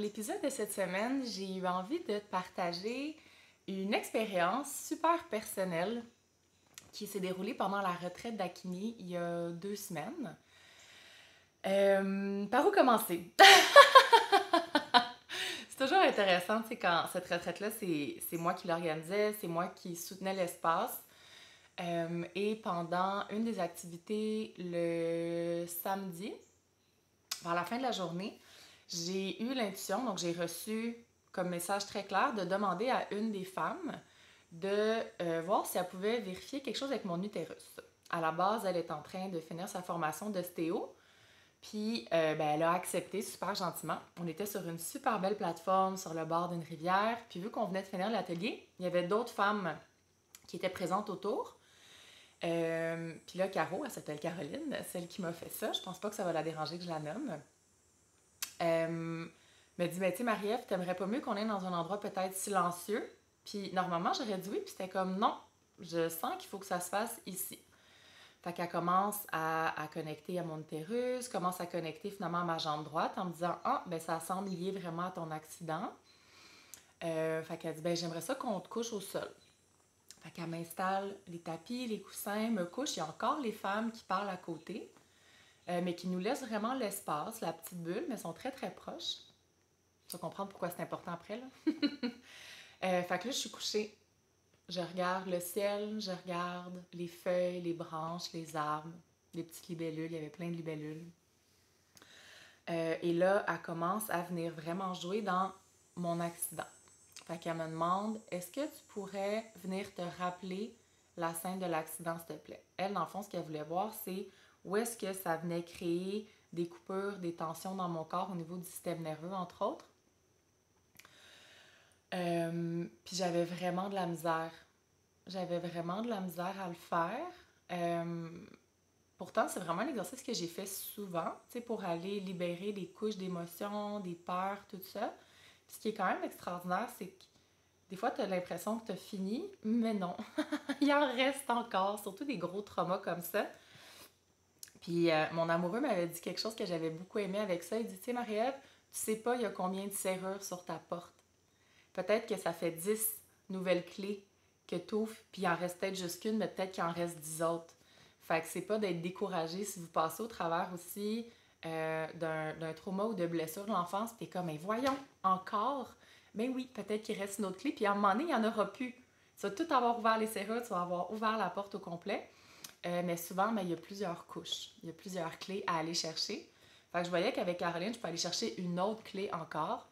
l'épisode de cette semaine, j'ai eu envie de te partager une expérience super personnelle qui s'est déroulée pendant la retraite d'Akini il y a 2 semaines. Par où commencer? C'est toujours intéressant, tu sais, quand cette retraite-là, c'est moi qui l'organisais, c'est moi qui soutenais l'espace. Et pendant une des activités, le samedi, vers la fin de la journée, j'ai eu l'intuition, donc j'ai reçu comme message très clair de demander à une des femmes de voir si elle pouvait vérifier quelque chose avec mon utérus. À la base, elle est en train de finir sa formation d'ostéo, puis elle a accepté super gentiment. On était sur une super belle plateforme sur le bord d'une rivière, puis vu qu'on venait de finir l'atelier, il y avait d'autres femmes qui étaient présentes autour. Puis là, Caro, elle s'appelle Caroline, celle qui m'a fait ça. Je pense pas que ça va la déranger que je la nomme. M'a dit, tu sais, Marie-Ève, t'aimerais pas mieux qu'on aille dans un endroit peut-être silencieux? Puis normalement, j'aurais dit oui, puis c'était comme non, je sens qu'il faut que ça se fasse ici. Fait qu'elle commence à connecter à mon utérus, commence à connecter finalement à ma jambe droite en me disant, ah, ben ça semble lié vraiment à ton accident. Fait qu'elle dit, j'aimerais ça qu'on te couche au sol. Fait qu'elle m'installe les tapis, les coussins, me couche. Il y a encore les femmes qui parlent à côté, mais qui nous laissent vraiment l'espace, la petite bulle, mais sont très très proches. Tu vas comprendre pourquoi c'est important après, là. Fait que là, je suis couchée. Je regarde le ciel, je regarde les feuilles, les branches, les arbres, les petites libellules. Il y avait plein de libellules. Et là, elle commence à venir vraiment jouer dans mon accident. Fait qu'elle me demande, est-ce que tu pourrais venir te rappeler la scène de l'accident, s'il te plaît? Elle, dans le fond, ce qu'elle voulait voir, c'est où est-ce que ça venait créer des coupures, des tensions dans mon corps au niveau du système nerveux, entre autres. Puis j'avais vraiment de la misère. J'avais vraiment de la misère à le faire. Pourtant, c'est vraiment un exercice que j'ai fait souvent, tu sais, pour aller libérer des couches d'émotions, des peurs, tout ça. Puis ce qui est quand même extraordinaire, c'est que des fois, tu as l'impression que tu as fini, mais non. Il en reste encore, surtout des gros traumas comme ça. Puis mon amoureux m'avait dit quelque chose que j'avais beaucoup aimé avec ça. Il dit, tu sais, Marie-Ève, tu sais pas il y a combien de serrures sur ta porte. Peut-être que ça fait 10 nouvelles clés que tu ouvres, puis il en reste peut-être juste qu'une, mais peut-être qu'il en reste 10 autres. Fait que c'est pas d'être découragé si vous passez au travers aussi d'un trauma ou de blessure de l'enfance, puis t'es comme, mais voyons, encore? Ben oui, peut-être qu'il reste une autre clé, puis à un moment donné, il n'y en aura plus. Tu vas tout avoir ouvert les serrures, tu vas avoir ouvert la porte au complet, mais souvent, il y a plusieurs couches, il y a plusieurs clés à aller chercher. Fait que je voyais qu'avec Caroline, je peux aller chercher une autre clé encore.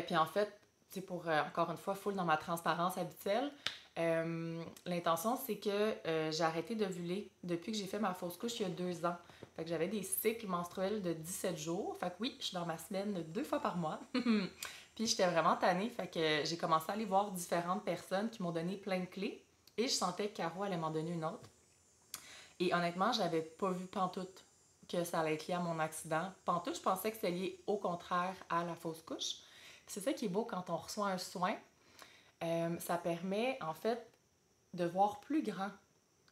Puis en fait, tu sais, pour encore une fois, full dans ma transparence habituelle, l'intention, c'est que j'ai arrêté d'ovuler depuis que j'ai fait ma fausse couche il y a 2 ans. Fait que j'avais des cycles menstruels de 17 jours. Fait que oui, je suis dans ma semaine 2 fois par mois. Puis j'étais vraiment tannée. Fait que j'ai commencé à aller voir différentes personnes qui m'ont donné plein de clés. Et je sentais que Caro allait m'en donner une autre. Et honnêtement, j'avais pas vu pantoute que ça allait être lié à mon accident. Pantoute, je pensais que c'était lié au contraire à la fausse couche. C'est ça qui est beau quand on reçoit un soin. Ça permet, en fait, de voir plus grand.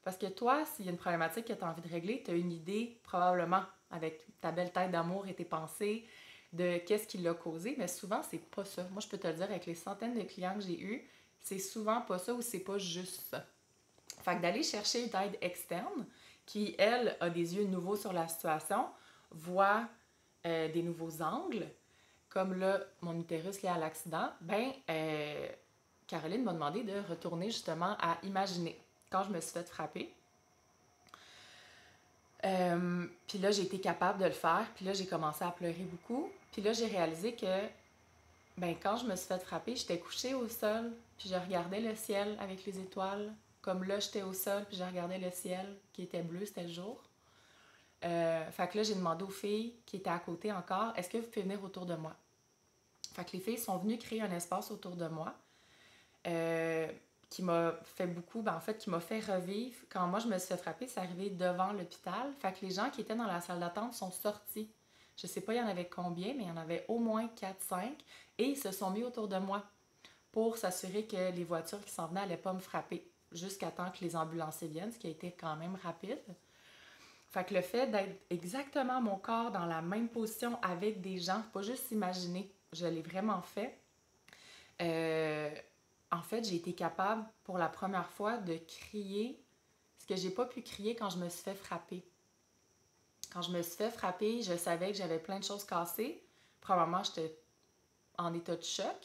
Parce que toi, s'il y a une problématique que tu as envie de régler, tu as une idée, probablement, avec ta belle tête d'amour et tes pensées, de qu'est-ce qui l'a causé. Mais souvent, c'est pas ça. Moi, je peux te le dire, avec les centaines de clients que j'ai eus, c'est souvent pas ça ou c'est pas juste ça. Fait que d'aller chercher une aide externe, qui, elle, a des yeux nouveaux sur la situation, voit des nouveaux angles, comme là, mon utérus lié à l'accident, Caroline m'a demandé de retourner justement à imaginer quand je me suis fait frapper. Puis là, j'ai été capable de le faire. Puis là, j'ai commencé à pleurer beaucoup. Puis là, j'ai réalisé que quand je me suis fait frapper, j'étais couchée au sol. Puis je regardais le ciel avec les étoiles. Comme là, j'étais au sol, puis je regardais le ciel qui était bleu, c'était le jour. Fait que là, j'ai demandé aux filles qui étaient à côté encore, est-ce que vous pouvez venir autour de moi? Fait que les filles sont venues créer un espace autour de moi qui m'a fait beaucoup, en fait, qui m'a fait revivre. Quand moi, je me suis fait frapper, c'est arrivé devant l'hôpital. Fait que les gens qui étaient dans la salle d'attente sont sortis. Je sais pas il y en avait combien, mais il y en avait au moins 4-5 et ils se sont mis autour de moi pour s'assurer que les voitures qui s'en venaient n'allaient pas me frapper jusqu'à temps que les ambulanciers viennent, ce qui a été quand même rapide. Fait que le fait d'être exactement mon corps dans la même position avec des gens, pas juste imaginer, je l'ai vraiment fait. Euh, En fait, j'ai été capable pour la première fois de crier ce que j'ai pas pu crier quand je me suis fait frapper. Quand je me suis fait frapper, je savais que j'avais plein de choses cassées. Probablement, j'étais en état de choc.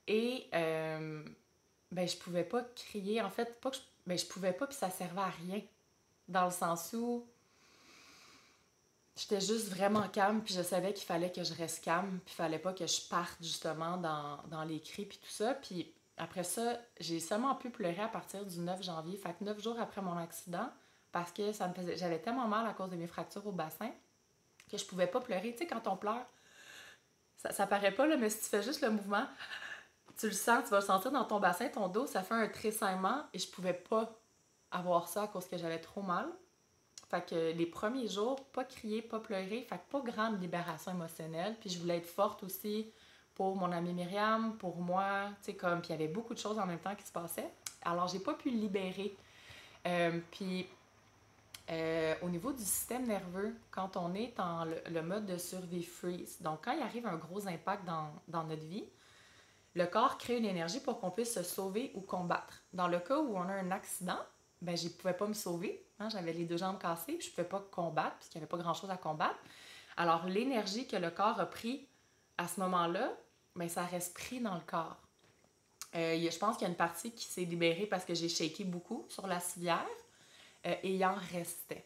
Et ben, je pouvais pas crier. En fait, pas que ben, je pouvais pas, puis ça servait à rien. Dans le sens où j'étais juste vraiment calme, puis je savais qu'il fallait que je reste calme, puis il fallait pas que je parte justement dans les cris, puis tout ça. Puis après ça, j'ai seulement pu pleurer à partir du 9 janvier, fait que 9 jours après mon accident, parce que ça me faisait, j'avais tellement mal à cause de mes fractures au bassin que je pouvais pas pleurer. Tu sais, quand on pleure, ça paraît pas, là, mais si tu fais juste le mouvement, tu le sens, tu vas le sentir dans ton bassin, ton dos, ça fait un tressaillement, et je pouvais pas avoir ça à cause que j'avais trop mal. Fait que les premiers jours, pas crier, pas pleurer, fait que pas grande libération émotionnelle. Puis je voulais être forte aussi pour mon amie Myriam, pour moi, tu sais, comme, puis il y avait beaucoup de choses en même temps qui se passaient. Alors j'ai pas pu le libérer. Puis au niveau du système nerveux, quand on est dans le mode de survie freeze, donc quand il arrive un gros impact dans notre vie, le corps crée une énergie pour qu'on puisse se sauver ou combattre. Dans le cas où on a un accident, ben je ne pouvais pas me sauver. Hein, j'avais les deux jambes cassées, puis je ne pouvais pas combattre, puisqu'il n'y avait pas grand-chose à combattre. Alors, l'énergie que le corps a pris à ce moment-là, ben, ça reste pris dans le corps. Je pense qu'il y a une partie qui s'est libérée parce que j'ai shaké beaucoup sur la civière, et il en restait.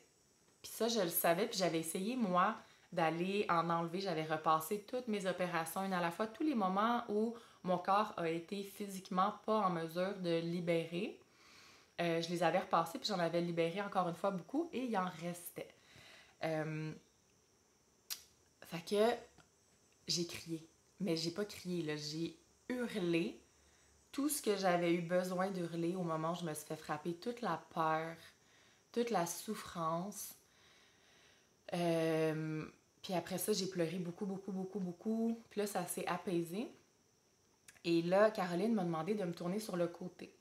Puis ça, je le savais, puis j'avais essayé, moi, d'aller en enlever. J'avais repassé toutes mes opérations, une à la fois, tous les moments où mon corps a été physiquement pas en mesure de libérer. Je les avais repassés, puis j'en avais libéré encore une fois beaucoup, et il en restait. Fait que j'ai crié. Mais j'ai pas crié, là. J'ai hurlé tout ce que j'avais eu besoin d'hurler au moment où je me suis fait frapper. Toute la peur, toute la souffrance. Puis après ça, j'ai pleuré beaucoup, beaucoup, beaucoup, beaucoup. Puis là, ça s'est apaisé. Et là, Caroline m'a demandé de me tourner sur le côté.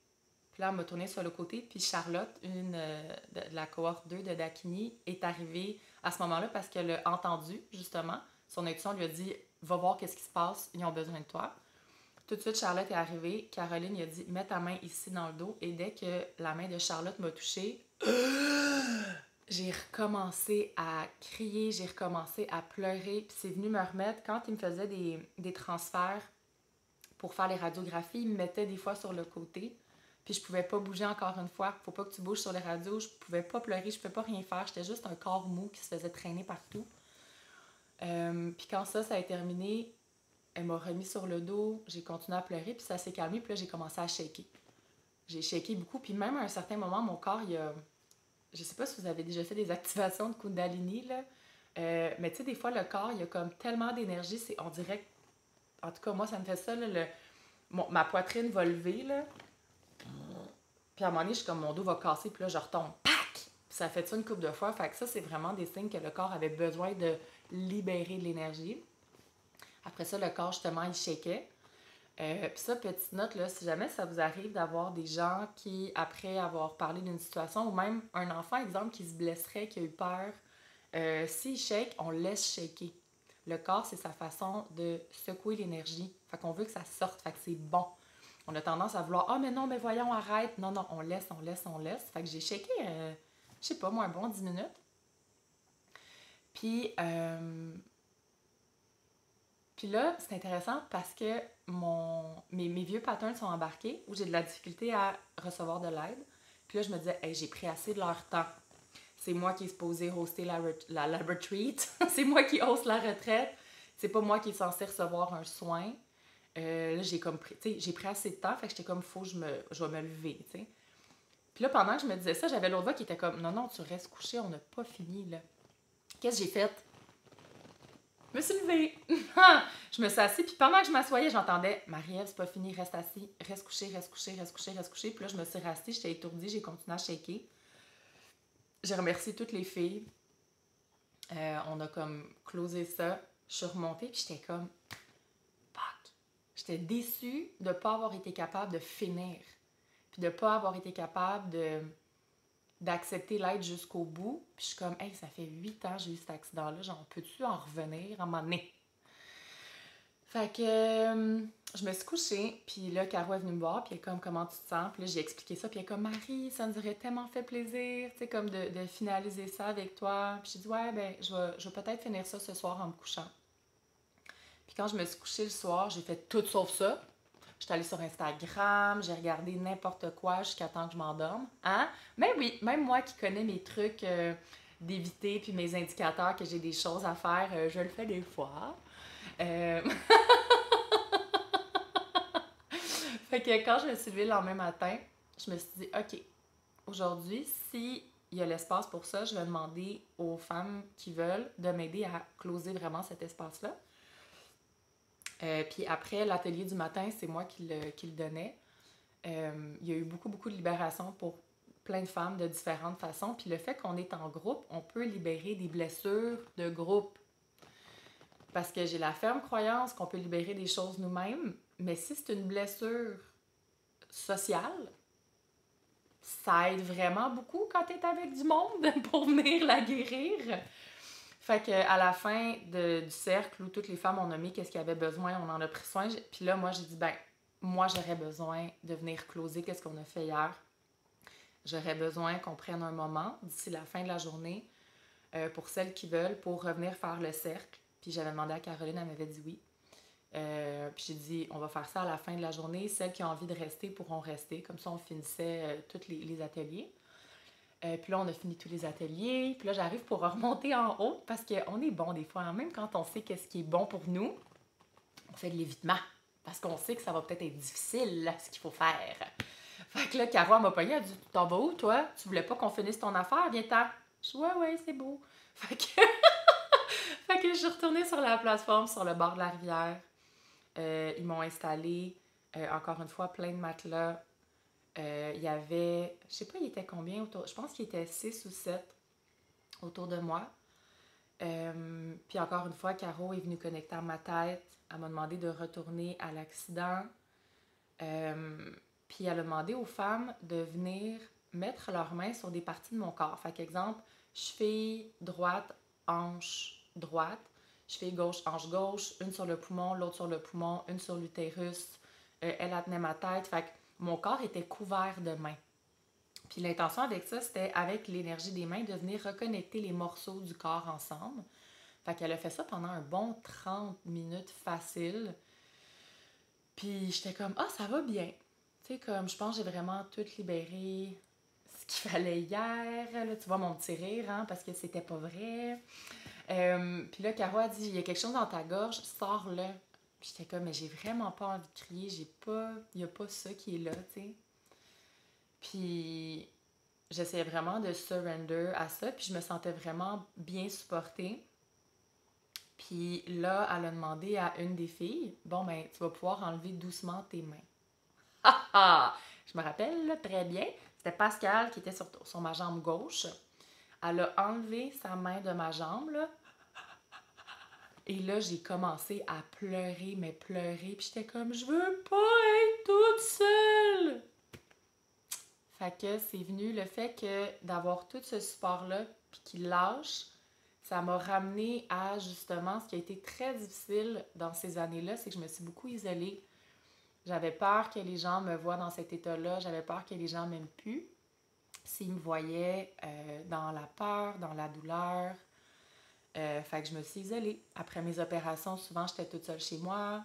Puis là, elle m'a tourné sur le côté. Puis Charlotte, une de la cohorte 2 de Dakini, est arrivée à ce moment-là parce qu'elle a entendu, justement. Son intuition lui a dit « Va voir qu'est-ce qui se passe, ils ont besoin de toi. » Tout de suite, Charlotte est arrivée. Caroline lui a dit « Mets ta main ici dans le dos. » Et dès que la main de Charlotte m'a touchée, j'ai recommencé à crier, j'ai recommencé à pleurer. Puis c'est venu me remettre, quand il me faisait des transferts pour faire les radiographies, il me mettait des fois sur le côté. Puis je pouvais pas bouger encore une fois. Faut pas que tu bouges sur les radios. Je pouvais pas pleurer, je pouvais pas rien faire. J'étais juste un corps mou qui se faisait traîner partout. Puis quand ça a terminé, elle m'a remis sur le dos. J'ai continué à pleurer, puis ça s'est calmé. Puis là, j'ai commencé à shaker. J'ai shaké beaucoup. Puis même à un certain moment, mon corps, il a... Je sais pas si vous avez déjà fait des activations de Kundalini, là. Mais tu sais, des fois, le corps, il y a comme tellement d'énergie. On dirait... En tout cas, moi, ça me fait ça, là, ma poitrine va lever, là. Puis à un moment donné, je suis comme, mon dos va casser, puis là, je retombe. Pac! Puis ça fait ça une couple de fois. Fait que ça, c'est vraiment des signes que le corps avait besoin de libérer de l'énergie. Après ça, le corps, justement, il shakeait. Puis ça, petite note, là, si jamais ça vous arrive d'avoir des gens qui, après avoir parlé d'une situation, ou même un enfant, exemple, qui se blesserait, qui a eu peur, s'il shake, on laisse shaker. Le corps, c'est sa façon de secouer l'énergie. Fait qu'on veut que ça sorte, fait que c'est bon. On a tendance à vouloir « Ah, mais non, mais voyons, arrête! » Non, non, on laisse, on laisse, on laisse. Fait que j'ai shaké, je sais pas, moi, un bon 10 minutes. Puis, puis là, c'est intéressant parce que mes vieux patterns sont embarqués où j'ai de la difficulté à recevoir de l'aide. Puis là, je me disais, hey, j'ai pris assez de leur temps. C'est moi qui est supposé hoster la retreat. C'est moi qui hoste la retraite. C'est pas moi qui est censé recevoir un soin. Là, j'ai pris assez de temps, fait que j'étais comme, je vais me lever, tu sais. Puis là, pendant que je me disais ça, j'avais l'autre voix qui était comme, non, non, tu restes couché, on n'a pas fini, là. Qu'est-ce que j'ai fait? Je me suis levée. Je me suis assise, puis pendant que je m'assoyais, j'entendais, Marie-Ève, c'est pas fini, reste assis, reste couché, reste couché, reste couché, reste couché. Puis là, je me suis restée, j'étais étourdie, j'ai continué à shaker. J'ai remercié toutes les filles. On a comme closé ça. Je suis remontée, puis j'étais comme, fuck. J'étais déçue de ne pas avoir été capable de finir. Puis de ne pas avoir été capable d'accepter l'aide jusqu'au bout. Puis je suis comme, hey, ça fait 8 ans que j'ai eu cet accident-là, genre, peux-tu en revenir à un moment donné? Fait que je me suis couchée, puis là, Caro est venue me voir, puis elle est comme, comment tu te sens? Puis là, j'ai expliqué ça, puis elle est comme, Marie, ça nous aurait tellement fait plaisir, tu sais, comme de finaliser ça avec toi. Puis j'ai dit, ouais, ben, je vais peut-être finir ça ce soir en me couchant. Puis quand je me suis couchée le soir, j'ai fait tout sauf ça. J'étais allée sur Instagram, j'ai regardé n'importe quoi jusqu'à temps que je m'endorme. Hein? Mais oui, même moi qui connais mes trucs d'éviter, puis mes indicateurs que j'ai des choses à faire, je le fais des fois. Euh, Fait que quand je me suis levée le lendemain matin, je me suis dit, OK, aujourd'hui, si il y a l'espace pour ça, je vais demander aux femmes qui veulent de m'aider à closer vraiment cet espace-là. Puis après, l'atelier du matin, c'est moi qui le donnais. Il y a eu beaucoup, beaucoup de libération pour plein de femmes de différentes façons. Puis le fait qu'on est en groupe, on peut libérer des blessures de groupe. Parce que j'ai la ferme croyance qu'on peut libérer des choses nous-mêmes, mais si c'est une blessure sociale, ça aide vraiment beaucoup quand tu es avec du monde pour venir la guérir. Fait que à la fin du cercle où toutes les femmes ont nommé qu'est-ce qu'elles avaient besoin, on en a pris soin. Puis là, moi, j'ai dit, ben, moi, j'aurais besoin de venir closer qu'est-ce qu'on a fait hier. J'aurais besoin qu'on prenne un moment d'ici la fin de la journée pour celles qui veulent, pour revenir faire le cercle. Puis j'avais demandé à Caroline, elle m'avait dit oui. Puis j'ai dit, on va faire ça à la fin de la journée. Celles qui ont envie de rester pourront rester. Comme ça, on finissait tous les ateliers. Puis là, on a fini tous les ateliers. Puis là, j'arrive pour remonter en haut parce qu'on est bon des fois. Hein? Même quand on sait qu'est-ce qui est bon pour nous, on fait de l'évitement. Parce qu'on sait que ça va peut-être être difficile, là, ce qu'il faut faire. Fait que là, Caro, elle m'a pogné, elle a dit, t'en vas où, toi? Tu voulais pas qu'on finisse ton affaire? Viens-t'en. Je dis, ouais, c'est beau. Fait que... fait que je suis retournée sur la plateforme, sur le bord de la rivière. Ils m'ont installé, encore une fois, plein de matelas. Il y avait, je sais pas, il était combien autour, je pense qu'il était 6 ou 7 autour de moi. Puis encore une fois, Caro est venue connecter à ma tête. Elle m'a demandé de retourner à l'accident. Puis elle a demandé aux femmes de venir mettre leurs mains sur des parties de mon corps. Fait qu'exemple, cheville droite, hanche droite, cheville gauche, hanche gauche, une sur le poumon, l'autre sur le poumon, une sur l'utérus. Elle tenait ma tête. Fait que mon corps était couvert de mains. Puis l'intention avec ça, c'était avec l'énergie des mains de venir reconnecter les morceaux du corps ensemble. Fait qu'elle a fait ça pendant un bon 30 minutes facile. Puis j'étais comme, ah, ça va bien. Tu sais, comme, je pense que j'ai vraiment tout libéré ce qu'il fallait hier. Là, tu vois mon petit rire, hein, parce que c'était pas vrai. Puis là, Caro a dit, il y a quelque chose dans ta gorge, sors-le. Puis j'étais comme, mais j'ai vraiment pas envie de crier, il n'y a pas ça qui est là, tu sais. Puis j'essayais vraiment de surrender à ça, puis je me sentais vraiment bien supportée. Puis là, elle a demandé à une des filles, bon, ben, tu vas pouvoir enlever doucement tes mains. Ah ah! Je me rappelle là, très bien, c'était Pascal qui était sur ma jambe gauche. Elle a enlevé sa main de ma jambe, là. Et là, j'ai commencé à pleurer, mais pleurer. Puis j'étais comme, je veux pas être toute seule. Fait que c'est venu le fait que d'avoir tout ce support-là, puis qu'il lâche, ça m'a ramené à justement ce qui a été très difficile dans ces années-là, c'est que je me suis beaucoup isolée. J'avais peur que les gens me voient dans cet état-là, j'avais peur que les gens m'aiment plus. S'ils me voyaient dans la peur, dans la douleur. Fait que je me suis isolée. Après mes opérations, souvent, j'étais toute seule chez moi.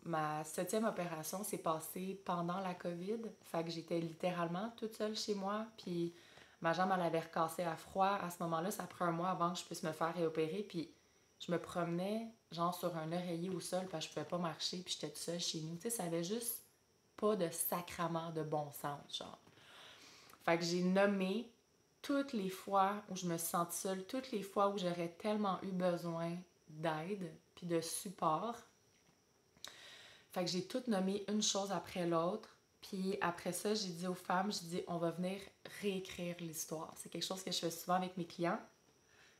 Ma 7e opération s'est passée pendant la COVID. Fait que j'étais littéralement toute seule chez moi. Puis ma jambe, elle avait recassé à froid. À ce moment-là, ça prend un mois avant que je puisse me faire réopérer. Puis je me promenais, genre, sur un oreiller au sol parce que je pouvais pas marcher. Puis j'étais toute seule chez nous. Tu sais, ça avait juste pas de sacrament de bon sens, genre. Fait que j'ai nommé toutes les fois où je me sens seule, toutes les fois où j'aurais tellement eu besoin d'aide puis de support. Fait que j'ai tout nommé une chose après l'autre. Puis après ça, j'ai dit aux femmes, j'ai dit, on va venir réécrire l'histoire. C'est quelque chose que je fais souvent avec mes clients.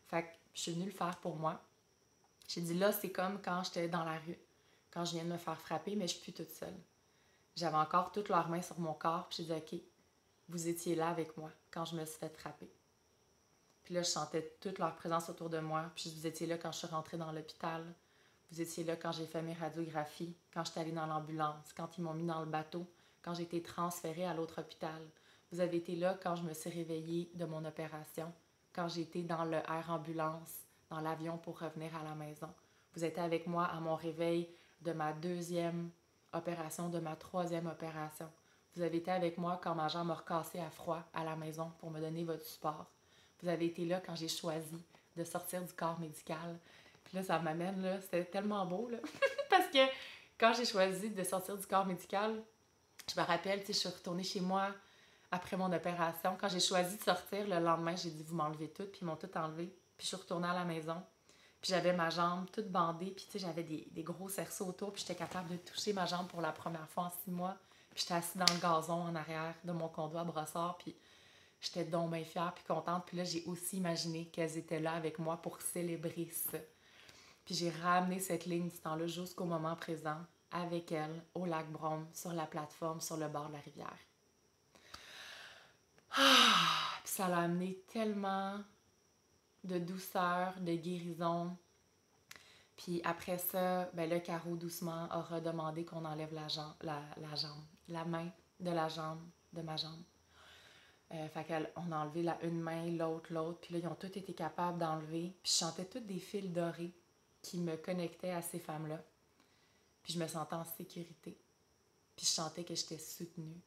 Fait que je suis venue le faire pour moi. J'ai dit, là, c'est comme quand j'étais dans la rue, quand je viens de me faire frapper, mais je suis plus toute seule. J'avais encore toutes leurs mains sur mon corps, puis j'ai dit, OK, vous étiez là avec moi quand je me suis fait frapper. Puis là, je sentais toute leur présence autour de moi. Puis vous étiez là quand je suis rentrée dans l'hôpital. Vous étiez là quand j'ai fait mes radiographies, quand j'étais allée dans l'ambulance, quand ils m'ont mis dans le bateau, quand j'ai été transférée à l'autre hôpital. Vous avez été là quand je me suis réveillée de mon opération, quand j'ai été dans le air ambulance, dans l'avion pour revenir à la maison. Vous étiez avec moi à mon réveil de ma 2e opération, de ma 3e opération. Vous avez été avec moi quand ma jambe m'a recassé à froid à la maison pour me donner votre support. Vous avez été là quand j'ai choisi de sortir du corps médical. Puis là, ça m'amène, là, c'était tellement beau, là. Parce que quand j'ai choisi de sortir du corps médical, je me rappelle, tu sais, je suis retournée chez moi après mon opération. Quand j'ai choisi de sortir, le lendemain, j'ai dit, vous m'enlevez tout, puis ils m'ont tout enlevé. Puis je suis retournée à la maison. Puis j'avais ma jambe toute bandée, puis tu sais, j'avais des gros cerceaux autour, puis j'étais capable de toucher ma jambe pour la première fois en 6 mois. Puis j'étais assise dans le gazon en arrière de mon condo à Brossard, puis j'étais donc bien fière puis contente. Puis là, j'ai aussi imaginé qu'elles étaient là avec moi pour célébrer ça. Puis j'ai ramené cette ligne du temps-là jusqu'au moment présent avec elles au lac Brome, sur la plateforme, sur le bord de la rivière. Puis ça l'a amené tellement de douceur, de guérison. Puis après ça, ben là, Caro doucement aura demandé qu'on enlève la main de la jambe, de ma jambe. Fait qu'on a enlevé une main, l'autre, puis là, ils ont tous été capables d'enlever. Puis je sentais tous des fils dorés qui me connectaient à ces femmes-là. Puis je me sentais en sécurité. Puis je sentais que j'étais soutenue.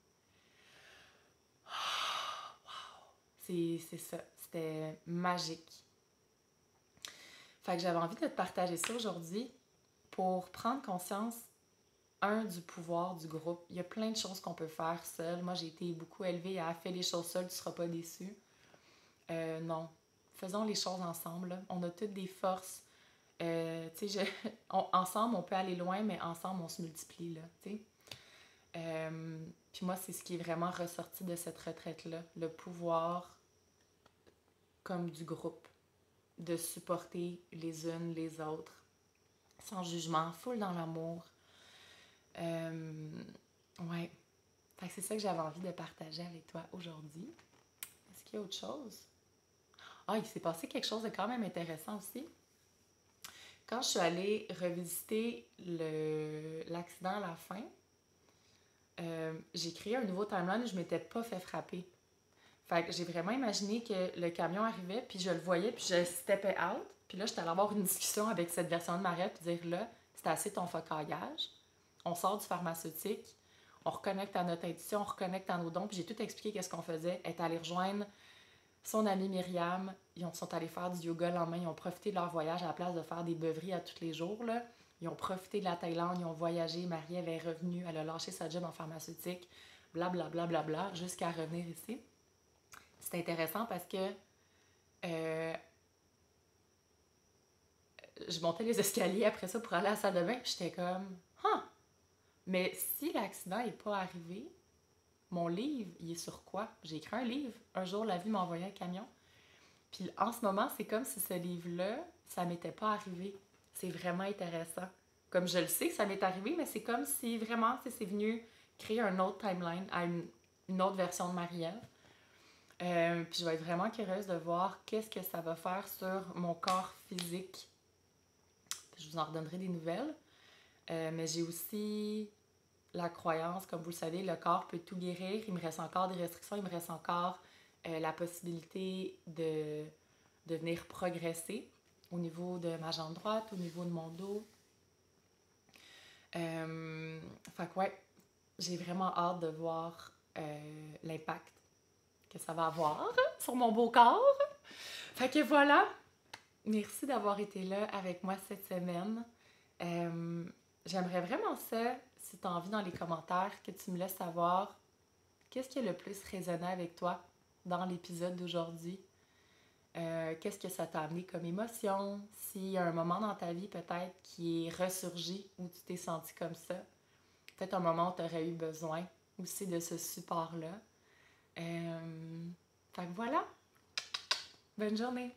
C'est ça. C'était magique. Fait que j'avais envie de te partager ça aujourd'hui pour prendre conscience, du pouvoir du groupe. Il y a plein de choses qu'on peut faire seul. Moi, j'ai été beaucoup élevée à faire les choses seul, tu seras pas déçu. Non. Faisons les choses ensemble. Là. On a toutes des forces. Ensemble, on peut aller loin, mais ensemble, on se multiplie. Là, puis moi, c'est ce qui est vraiment ressorti de cette retraite-là. Le pouvoir comme du groupe. De supporter les unes les autres. Sans jugement, full dans l'amour. Ouais. Fait que c'est ça que j'avais envie de partager avec toi aujourd'hui. Est-ce qu'il y a autre chose? Ah, il s'est passé quelque chose de quand même intéressant aussi. Quand je suis allée revisiter l'accident à la fin, j'ai créé un nouveau timeline où je ne m'étais pas fait frapper. Fait que j'ai vraiment imaginé que le camion arrivait, puis je le voyais, puis je steppais out. Puis là, j'étais allée avoir une discussion avec cette version de Marielle, puis dire là, c'est assez ton focaillage. On sort du pharmaceutique, on reconnecte à notre intuition, on reconnecte à nos dons. Puis j'ai tout expliqué qu'est-ce qu'on faisait. Elle est allée rejoindre son amie Myriam. Ils sont allés faire du yoga le lendemain. Ils ont profité de leur voyage à la place de faire des beuveries à tous les jours. Là. Ils ont profité de la Thaïlande, ils ont voyagé. Marie-Ève est revenue, elle a lâché sa job en pharmaceutique, blablabla, bla, bla, bla, jusqu'à revenir ici. C'est intéressant parce que je montais les escaliers après ça pour aller à la salle de bain. Puis j'étais comme, mais si l'accident n'est pas arrivé, mon livre, il est sur quoi? J'ai écrit un livre. Un jour, la vie m'a envoyé un camion. Puis en ce moment, c'est comme si ce livre-là, ça m'était pas arrivé. C'est vraiment intéressant. Comme je le sais que ça m'est arrivé, mais c'est comme si vraiment, c'est venu créer un autre timeline à une autre version de Marielle. Puis je vais être vraiment curieuse de voir qu'est-ce que ça va faire sur mon corps physique. Puis je vous en redonnerai des nouvelles. Mais j'ai aussi la croyance, comme vous le savez, le corps peut tout guérir. Il me reste encore des restrictions, il me reste encore la possibilité de venir progresser au niveau de ma jambe droite, au niveau de mon dos. Fait que ouais, j'ai vraiment hâte de voir l'impact que ça va avoir sur mon beau corps. Fait que voilà, merci d'avoir été là avec moi cette semaine. J'aimerais vraiment ça, si tu as envie dans les commentaires, que tu me laisses savoir qu'est-ce qui a le plus résonné avec toi dans l'épisode d'aujourd'hui. Qu'est-ce que ça t'a amené comme émotion? S'il y a un moment dans ta vie peut-être qui est ressurgi où tu t'es senti comme ça. Peut-être un moment où tu aurais eu besoin aussi de ce support-là. Fait que voilà. Bonne journée!